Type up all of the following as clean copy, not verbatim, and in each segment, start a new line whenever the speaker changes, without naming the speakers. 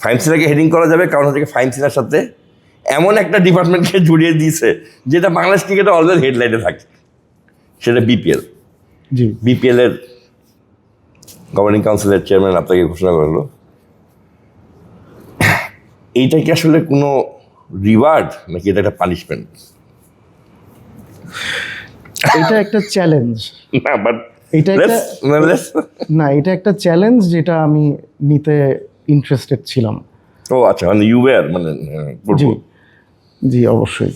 Faim সিনাকে heading করা যাবে কারণ হচ্ছে ফাইম সিনার সাথে এমন একটা ডিপার্টমেন্টকে জড়িয়ে দিয়েছে যেটা বাংলাদেশ ক্রিকেটে অলওয়েজ হেডলাইনে থাকে, সেটা বিপিএল।
জি,
বিপিএল এর গভর্নিং কাউন্সিলের চেয়ারম্যান আপনাকে ঘোষণা করলো, এইটা কি আসলে কোনো রিওয়ার্ড নাকি এটা একটা পানিশমেন্ট?
এটা একটা চ্যালেঞ্জ।
না বাট
এটা এটা একটা চ্যালেঞ্জ যেটা আমি নিতে ইন্টারেস্টেড ছিলাম।
ও আচ্ছা, মানে ইউ ওয়্যার মানে
জি জি অবশ্যই।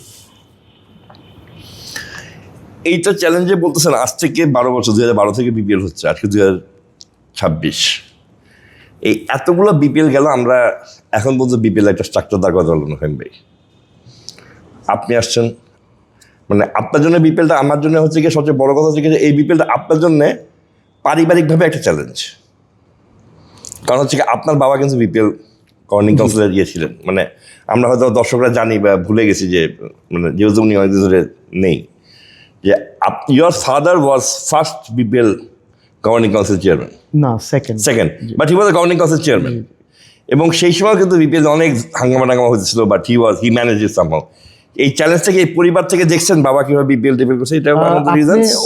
এইটা চ্যালেঞ্জে বলতেছেন আজ থেকে 12 বছর, 2012 থেকে বিপিএল হচ্ছে, আজকে 2026, এই এতগুলো বিপিএল গেল, আমরা এখন পর্যন্ত বিপিএল একটা স্ট্রাকচার দাঁড় করা হলো না। ফাইম ভাই, আপনি আসছেন, মানে আপনার জন্য বিপিএলটা, আমার জন্য হচ্ছে কি সবচেয়ে বড় কথা হচ্ছে কি এই বিপিএলটা আপনার জন্য পারিবারিকভাবে একটা চ্যালেঞ্জ। কারণ হচ্ছে কি আপনার বাবা কিন্তু বিপিএল গভর্নিং কাউন্সিলে গিয়েছিলেন, মানে আমরা হয়তো দর্শকরা জানি বা ভুলে গেছি যে মানে যেহেতু উনি অনেকদিন ধরে নেই, যে your father was first BPL governing council chairman,
না second,
but he was governing council chairman. এবং সেই সময় কিন্তু বিপিএল অনেক হাঙ্গামা টাঙ্গামা হয়েছিল, বাট হি ম্যানেজেস সামহাউ। এই চ্যালেঞ্জটাকে এই পরিবার থেকে দেখছেন বাবা কিভাবে বিপিএল টিপিএল করছে, এটা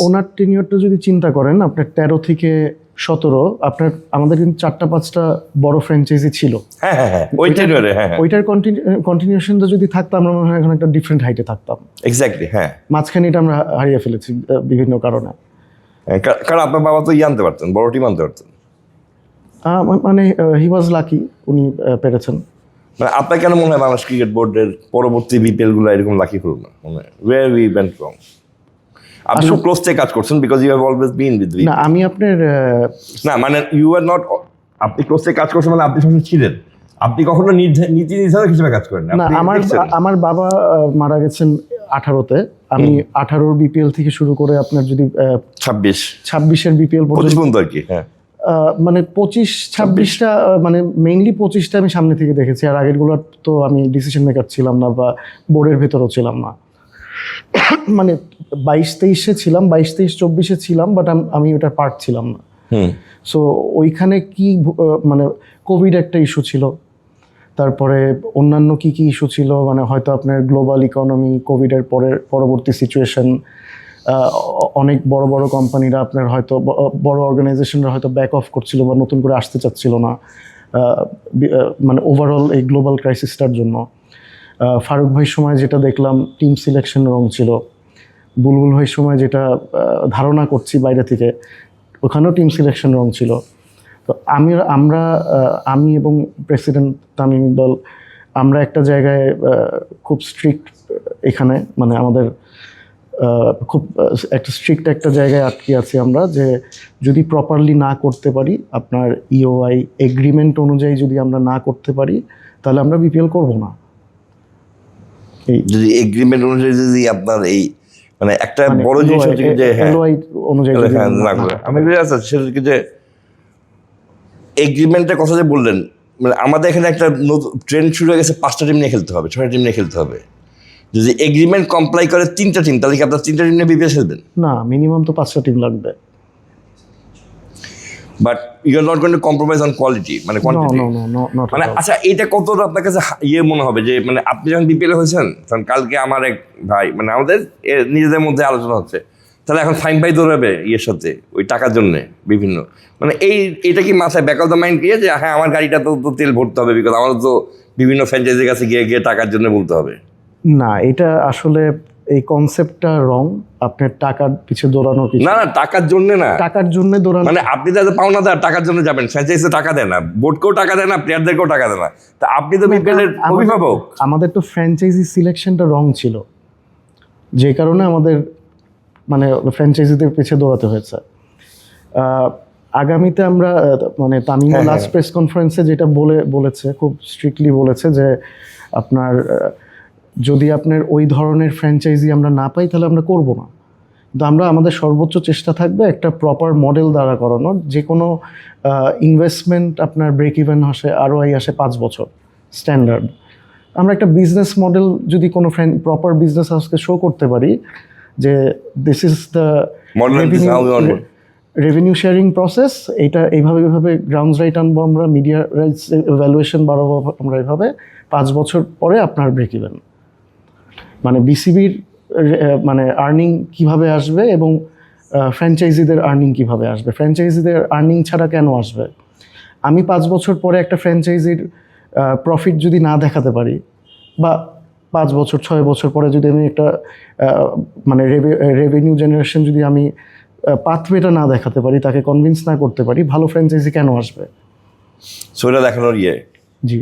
ওনার টেনিয়রটা যদি চিন্তা করেন, আপনার 13 থেকে 17 আপনার আমাদের কিন্তু 4-5টা বড় ফ্র্যাঞ্চাইজি ছিল।
হ্যাঁ ওই টেনিয়রে,
ওইটার কন্টিনিউশনটা যদি থাকতাম, আমরা মনে হয় এখন একটা ডিফারেন্ট হাইটে থাকতাম।
এক্স্যাক্টলি, হ্যাঁ।
মাঝখানে এটা আমরা হারিয়ে ফেলেছি বিভিন্ন কারণে।
কারণ আপনার বাবা তো আনতে পারতেন, বড় টিম আনতে পারতেন।
মানে হি ওয়াজ লাকি, উনি পেরেছেন।
মানে আপনার কেন মনে হয় বাংলাদেশ ক্রিকেট বোর্ডের পরবর্তী বিপিএল গুলো এরকম লাকি হলো না? মানে ওয়্যার উই ওয়েন্ট রং? আপনি খুব ক্লোজ থেকে কাজ করছেন, because you have always been with
না, আমি আপনার
না মানে ইউ আর নট, আপনি ক্লোজ থেকে কাজ করছেন মানে আপনি সঙ্গে ছিলেন, আপনি কখনো নীতি নির্ধারক হিসেবে কাজ করেন
না। আমার বাবা মারা গেছেন 18-তে, আমি 18-র বিপিএল থেকে শুরু করে আপনার যদি 26-এর বিপিএল পর্যন্ত
আর কি, হ্যাঁ,
মানে 25-26টা, মানে মেইনলি 25টা আমি সামনে থেকে দেখেছি। আর আগেরগুলোর তো আমি ডিসিশন মেকার ছিলাম না বা বোর্ডের ভেতরও ছিলাম না। মানে 22-23-এ ছিলাম, 22-23-24-এ ছিলাম, বাট আমি ওটার পার্ট ছিলাম না। সো ওইখানে কি মানে কোভিড একটা ইস্যু ছিল, তারপরে অন্যান্য কি ইস্যু ছিল, মানে হয়তো আপনার গ্লোবাল ইকোনমি, কোভিডের পরবর্তী সিচুয়েশন, অনেক বড় বড় কোম্পানিরা আপনার হয়তো বড় অর্গানাইজেশনরা হয়তো ব্যাক অফ করছিল বা নতুন করে আসতে চাচ্ছিল না, মানে ওভারঅল এই গ্লোবাল ক্রাইসিসটার জন্য। ফারুক ভাইয়ের সময় যেটা দেখলাম টিম সিলেকশন রং ছিল, বুলবুল ভাইয়ের সময় যেটা ধারণা করছি বাইরে থেকে, ওখানেও টিম সিলেকশন রং ছিল। তো আমি এবং প্রেসিডেন্ট তামিম ইকবাল, আমরা একটা জায়গায় খুব স্ট্রিক্ট, এখানে মানে আমাদের খুব একটা স্ট্রিক্ট একটা জায়গায় আটকে আছি আমরা, যে যদি প্রপারলি না করতে পারি, আপনার ইওআই এগ্রিমেন্ট অনুযায়ী যদি আমরা না করতে পারি, তাহলে আমরা বিপিএল করব না।
যদি এগ্রিমেন্ট অনুযায়ী যদি আপনার এই মানে একটা বড় জিনিস হচ্ছে যে
এলওআই অনুযায়ী
না করে, আমি সেটা যে এগ্রিমেন্টের কথা যে বললেন, মানে আমাদের এখানে একটা নতুন ট্রেন্ড শুরু হয়ে গেছে, 5টা টিম নিয়ে খেলতে হবে, 6টা টিম নিয়ে খেলতে হবে। যদি এগ্রিমেন্ট কমপ্লাই করে 3টা টিম, তাহলে কি আপনার 3টা টিম নিয়ে বিপিএল খেলবেন?
না, মিনিমাম তো 5টা টিম লাগবে।
But you are not going to compromise on quality, মানে কোয়ান্টিটি। মানে আচ্ছা, এইটা কতটা আপনার কাছে মনে হবে যে মানে আপনি যখন বিপিএল হয়েছেন, তখন কালকে আমার এক ভাই, মানে আমাদের নিজেদের মধ্যে আলোচনা হচ্ছে, তাহলে এখন ফাইন ভাই দৌড়াবে সাথে ওই টাকার জন্যে বিভিন্ন, মানে এইটা কি মাথায় ব্যাক অফ দ্য মাইন্ড গিয়ে যে হ্যাঁ আমার গাড়িটা তো তেল ভরতে হবে, বিকজ আমাদের তো বিভিন্ন ফ্র্যাঞ্চাইজির কাছে গিয়ে টাকার জন্য বলতে হবে।
না, এটা আসলে এই কনসেপ্টটা রং। আপনার টাকার পিছে দৌড়ানো কি?
না, টাকার জন্য না,
টাকার জন্য দৌড়ানো
মানে আপনি তো পাওনাদার, টাকার জন্য যাবেন, ফ্র্যাঞ্চাইজিতে টাকা দেয় না, বোর্ডকেও টাকা দেয় না, প্লেয়ারদেরকেও টাকা দেয় না, তা আপনি তো বিপিএলের অভিভাবক।
আমাদের তো ফ্র্যাঞ্চাইজি সিলেকশনটা রং ছিল, যে কারণে আমাদের মানে ফ্র্যাঞ্চাইজিদের পিছে দৌড়াতে হয়েছে। আগামীতে আমরা মানে তামিম লাস্ট প্রেস কনফারেন্সে যেটা বলেছে, খুব স্ট্রিক্টলি বলেছে যে আপনার যদি আপনার ওই ধরনের ফ্র্যাঞ্চাইজি আমরা না পাই, তাহলে আমরা করব না। কিন্তু আমরা আমাদের সর্বোচ্চ চেষ্টা থাকবে একটা প্রপার মডেল দ্বারা করানোর, যে কোনো ইনভেস্টমেন্ট আপনার ব্রেক ইভেন আসে, আরওআই আসে 5 বছর স্ট্যান্ডার্ড। আমরা একটা বিজনেস মডেল যদি কোনো প্রপার বিজনেস হাউসকে শো করতে পারি যে this is the revenue sharing process, এইটা এইভাবে গ্রাউন্ডস রাইট আনবো আমরা, মিডিয়া রাইটস ভ্যালুয়েশন বাড়াবো আমরা এইভাবে, 5 বছর পরে আপনার ব্রেক ইভেন। মানে বিসিবির মানে আর্নিং কিভাবে আসবে এবং ফ্র্যাঞ্চাইজিদের আর্নিং কিভাবে আসবে, ফ্র্যাঞ্চাইজিদের আর্নিং ছাড়া কেন আসবে? আমি 5 বছর পরে একটা ফ্র্যাঞ্চাইজির প্রফিট যদি না দেখাতে পারি, বা 5 বছর 6 বছর পরে যদি আমি একটা মানে রেভিনিউ জেনারেশন যদি আমি পাথওয়েটা না দেখাতে পারি, তাকে কনভিন্স না করতে পারি, ভালো ফ্র্যাঞ্চাইজি কেন আসবে?
সো এটা দেখানোর
জি।